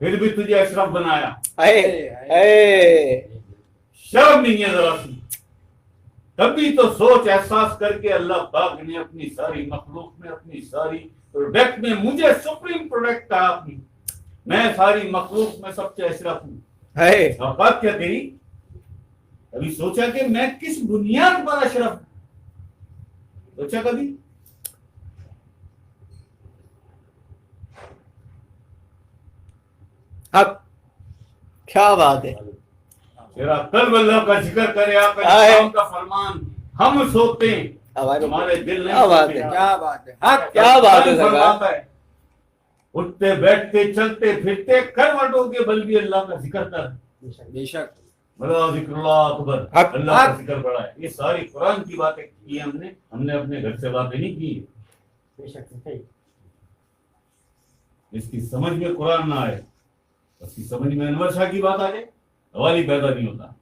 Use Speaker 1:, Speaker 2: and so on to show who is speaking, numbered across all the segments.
Speaker 1: फिर भी तुझे अशरफ बनाया। शर्म नहीं है जरा सी? तभी तो सोच एहसास करके अल्लाह पाक ने अपनी सारी मखलूक में, अपनी सारी प्रोडक्ट में मुझे सुप्रीम प्रोडक्ट कहा अपनी। मैं सारी मखलूक में सबसे अशरफ हूँ। औकात क्या तेरी? कभी सोचा कि मैं किस बुनियाद पर अशरफ हूं? सोचा कभी?
Speaker 2: अब क्या बात है।
Speaker 1: तेरा कल्ब अल्लाह का जिक्र करे, आका इस्लाम का फरमान, हम सोते हैं हमारे दिल नहीं सोते।
Speaker 2: क्या बात है, क्या बात है सरकार।
Speaker 1: उठते बैठते चलते फिरते करवटों के बल भी अल्लाह का जिक्र कर।
Speaker 2: बेशक
Speaker 1: बड़ा जिक्रुल्लाह अकबर, अल्लाह का जिक्र बड़ा है। ये सारी कुरान की बातें की हमने अपने घर से बातें नहीं की। इसकी समझ में कुरान ना आए, उसकी समझ में अनवर शाह की बात आ जाए, सवाल पैदा नहीं होता।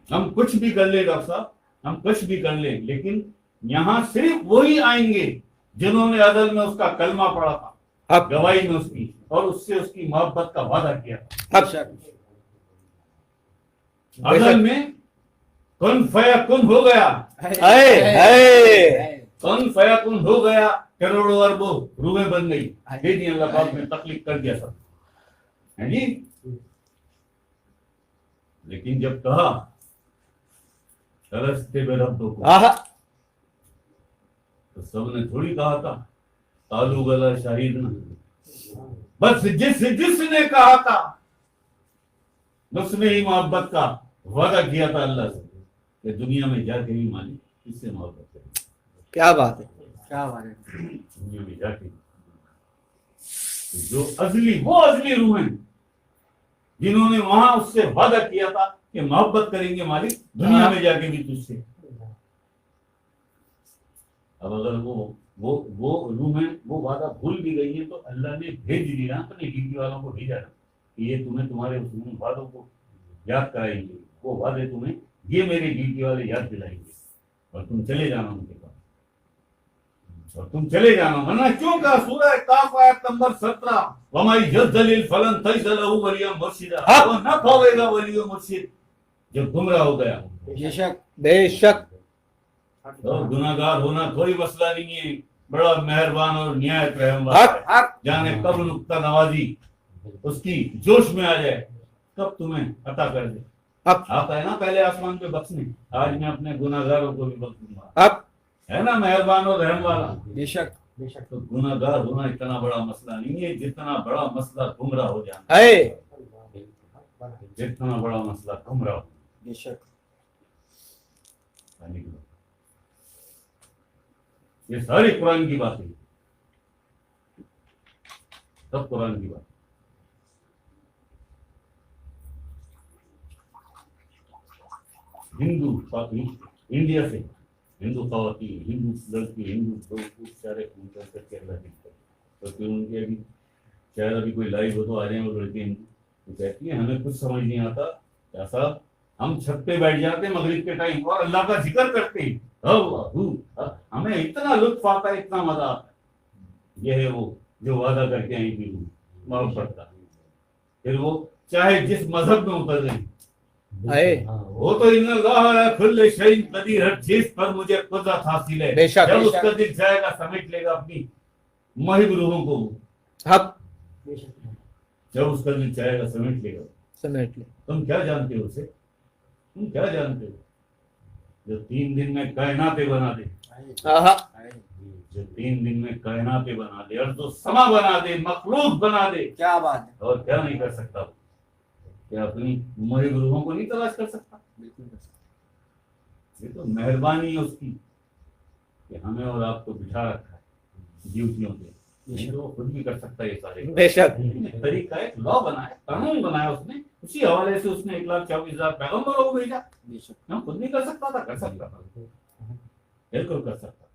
Speaker 1: हम कुछ भी कर ले डॉक्टर साहब, हम कुछ भी कर ले, लेकिन यहाँ सिर्फ वही आएंगे जिन्होंने अदल में उसका कलमा पढ़ा था, गवाही में उसकी, और उससे उसकी मोहब्बत का वादा किया था। अदल में कुन फयाकुन हो गया, कुन फयाकुन हो गया, करोड़ों अरबों रूहें बन गई। अल्लाह पाक ने तकलीफ कर दिया सब, है जी। लेकिन जब कहा तरसते बेरब्बो को, तो सबने थोड़ी कहा था तालू गला शाहिद ना। बस जिसने कहा था उसने ही मोहब्बत का वादा किया था अल्लाह से कि दुनिया में जाके भी मालिक किससे मोहब्बत करें।
Speaker 2: क्या बात है, क्या बात है।
Speaker 1: दुनिया में जाके जो अजली रूह हैं जिन्होंने वहां उससे वादा किया था कि मोहब्बत करेंगे मालिक दुनिया में जाके भी तुझसे। अब अगर वो रूहें वो वादा भूल भी गई है तो अल्लाह ने भेज दिया अपने ड्यूटी वालों को भेजा कि ये तुम्हें तुम्हारे उस वादों को याद कराएंगे, वो वादे तुम्हें ये मेरे ड्यूटी वाले याद दिलाएंगे, और तुम चले जाना उनके पास, और तुम चले जाना। वरना क्यों कहा सूरह काफ आयत नंबर 17, वमाई जल्दलिल फलन तजलहु वलियम मुर्शिदा, वो न पावेगा वली मुर्शिद जब गुमराह हो गया।
Speaker 2: बेशक बेशक।
Speaker 1: तो गुनाहगार होना कोई मसला नहीं है, बड़ा मेहरबान और निहायत रहम वाला है। जाने कब नुक्ता नवाजी उसकी जोश में आ जाए कब तुम्हें अता कर दे। आता है ना पहले आसमान पे बख्शने, आज मैं अपने गुनाहगारों को भी बख्श दूंगा, है ना मेहरबान और रहम वाला।
Speaker 2: बेशक
Speaker 1: बेशक। तो गुनाहगार होना इतना बड़ा मसला नहीं है जितना बड़ा मसला गुमराह हो जाना है, जितना बड़ा मसला गुमराह हो।
Speaker 2: बेशक।
Speaker 1: ये सारी कुरान की बात है, सब कुरान की बात। हिंदू इंडिया से हिंदू खवातीन, हिंदू लड़की, हिंदू लोग सारे करके अल्लाह दिखते, तो फिर उनकी अभी शायद अभी कोई लाइव हो तो आ जाए वो लड़की हिंदू, तो कहती है हमें कुछ समझ नहीं आता, ऐसा हम छत पे बैठ जाते मगरिब के टाइम और अल्लाह का जिक्र करते हैं, हमें इतना लुत्फ आता है, इतना मजा आता है। यह है वो जो वादा करके आई थी मोहब्बत का। फिर वो चाहे जिस मजहब में उतर गई, वो तो इन्नल्लाह कुल्ले शैइन कदीर, हर चीज पर मुझे कुदरत हासिल है। जब उसका दिल जाएगा समेट लेगा अपनी महिब रूहों को, जब उसका दिल चाहेगा समेट लेगा, समेट ले। तुम क्या जानते हो उसे, तुम क्या जानते हो जो 3 दिन में कायनातें बना दे, जो 3 दिन में कायनातें बना दे और जो समा बना दे, मखलूक बना दे। क्या बात है। और क्या नहीं कर सकता, क्या अपनी महिब रूहों को नहीं तलाश कर सकता? बिल्कुल कर सकता। ये तो मेहरबानी है उसकी कि हमें और आपको बिठा रखा है ड्यूटियों पे, तो खुद भी कर सकता है ये सारे। बेशक। तरीका है, लॉ बनाया, कानून बनाया उसने, उसी हवाले से उसने 1,24,000 पैगंबरों को भेजा। हम खुद नहीं कर सकता था, कर सकता था, बिल्कुल कर सकता।